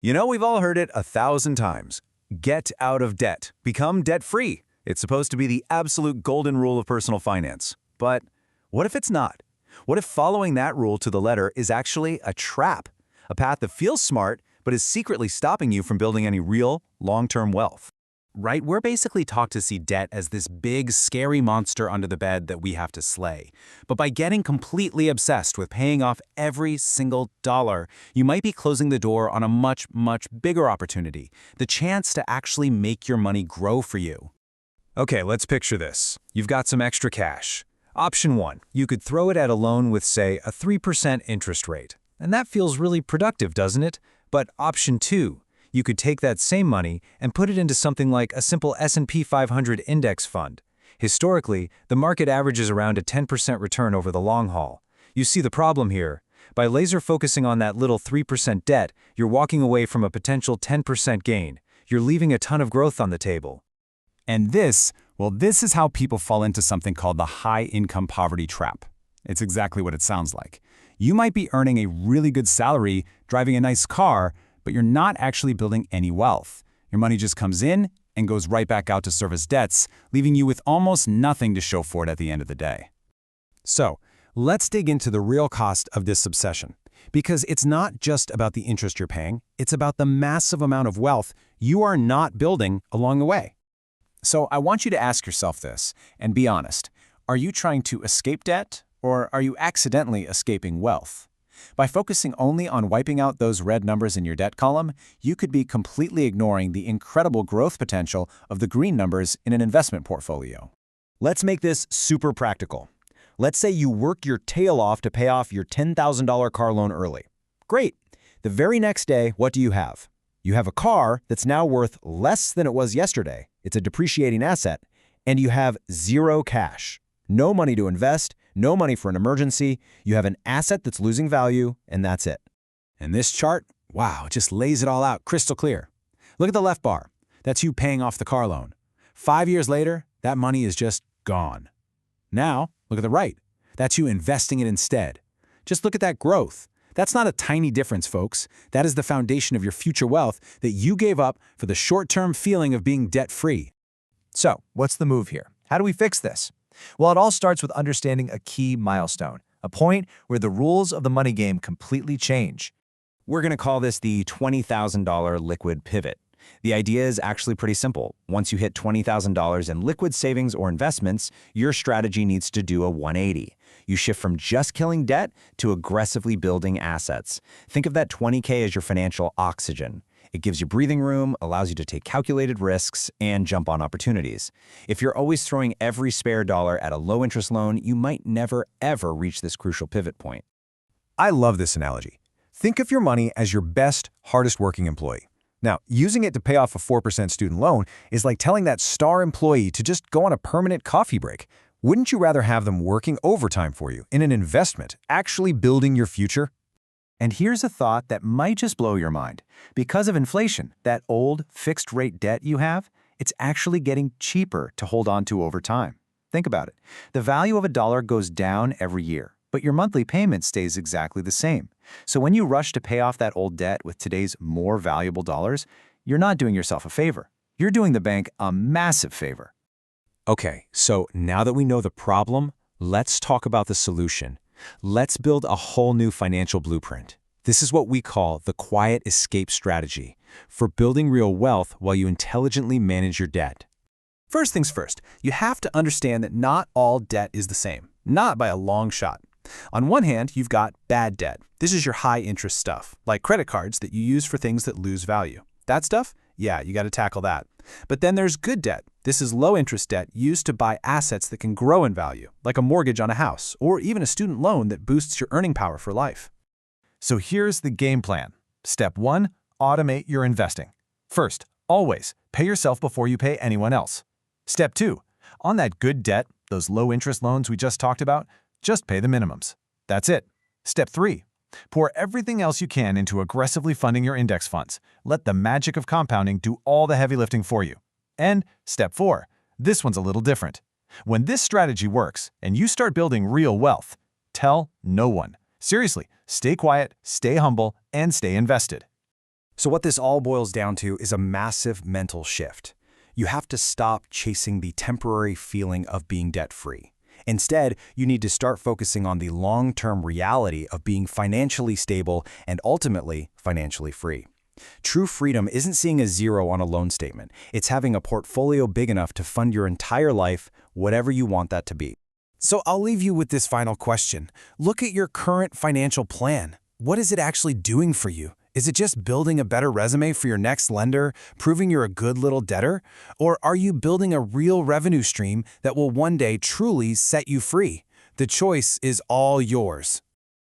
You know, we've all heard it 1,000 times. Get out of debt. Become debt-free. It's supposed to be the absolute golden rule of personal finance. But what if it's not? What if following that rule to the letter is actually a trap? A path that feels smart, but is secretly stopping you from building any real, long-term wealth. Right? We're basically taught to see debt as this big, scary monster under the bed that we have to slay. But by getting completely obsessed with paying off every single dollar, you might be closing the door on a much, much bigger opportunity, the chance to actually make your money grow for you. Okay, let's picture this. You've got some extra cash. Option 1, you could throw it at a loan with, say, a 3% interest rate. And that feels really productive, doesn't it? But option 2, you could take that same money and put it into something like a simple S&P 500 index fund. Historically, the market averages around a 10% return over the long haul. You see the problem here. By laser focusing on that little 3% debt, you're walking away from a potential 10% gain. You're leaving a ton of growth on the table. And this is how people fall into something called the high-income poverty trap. It's exactly what it sounds like. You might be earning a really good salary, driving a nice car, but you're not actually building any wealth. Your money just comes in and goes right back out to service debts, leaving you with almost nothing to show for it at the end of the day. So, let's dig into the real cost of this obsession. Because it's not just about the interest you're paying, it's about the massive amount of wealth you are not building along the way. So I want you to ask yourself this, and be honest. Are you trying to escape debt, or are you accidentally escaping wealth? By focusing only on wiping out those red numbers in your debt column, you could be completely ignoring the incredible growth potential of the green numbers in an investment portfolio. Let's make this super practical. Let's say you work your tail off to pay off your $10,000 car loan early. Great. The very next day, what do you have? You have a car that's now worth less than it was yesterday. It's a depreciating asset, and you have zero cash. No money to invest, no money for an emergency. You have an asset that's losing value, and that's it. And this chart, wow, it just lays it all out crystal clear. Look at the left bar. That's you paying off the car loan. 5 years later, that money is just gone. Now, look at the right. That's you investing it instead. Just look at that growth. That's not a tiny difference, folks. That is the foundation of your future wealth that you gave up for the short-term feeling of being debt-free. So, what's the move here? How do we fix this? Well, it all starts with understanding a key milestone, a point where the rules of the money game completely change. We're going to call this the $20,000 liquid pivot. The idea is actually pretty simple. Once you hit $20,000 in liquid savings or investments, your strategy needs to do a 180. You shift from just killing debt to aggressively building assets. Think of that $20K as your financial oxygen. It gives you breathing room, allows you to take calculated risks, and jump on opportunities. If you're always throwing every spare dollar at a low-interest loan, you might never, ever reach this crucial pivot point. I love this analogy. Think of your money as your best, hardest-working employee. Now, using it to pay off a 4% student loan is like telling that star employee to just go on a permanent coffee break. Wouldn't you rather have them working overtime for you in an investment, actually building your future? And here's a thought that might just blow your mind. Because of inflation, that old fixed-rate debt you have, it's actually getting cheaper to hold on to over time. Think about it. The value of a dollar goes down every year, but your monthly payment stays exactly the same. So when you rush to pay off that old debt with today's more valuable dollars, you're not doing yourself a favor. You're doing the bank a massive favor. Okay, so now that we know the problem, let's talk about the solution. Let's build a whole new financial blueprint. This is what we call the quiet escape strategy for building real wealth while you intelligently manage your debt. First things first, you have to understand that not all debt is the same, not by a long shot. On one hand, you've got bad debt. This is your high-interest stuff, like credit cards that you use for things that lose value. That stuff? Yeah, you got to tackle that. But then there's good debt. This is low-interest debt used to buy assets that can grow in value, like a mortgage on a house, or even a student loan that boosts your earning power for life. So here's the game plan. Step 1, automate your investing. First, always pay yourself before you pay anyone else. Step 2, on that good debt, those low-interest loans we just talked about, just pay the minimums. That's it. Step 3, pour everything else you can into aggressively funding your index funds. Let the magic of compounding do all the heavy lifting for you. And Step 4, this one's a little different. When this strategy works and you start building real wealth, tell no one. Seriously, stay quiet, stay humble, and stay invested. So what this all boils down to is a massive mental shift. You have to stop chasing the temporary feeling of being debt-free. Instead, you need to start focusing on the long-term reality of being financially stable and ultimately financially free. True freedom isn't seeing a zero on a loan statement. It's having a portfolio big enough to fund your entire life, whatever you want that to be. So I'll leave you with this final question. Look at your current financial plan. What is it actually doing for you? Is it just building a better resume for your next lender, proving you're a good little debtor? Or are you building a real revenue stream that will one day truly set you free? The choice is all yours.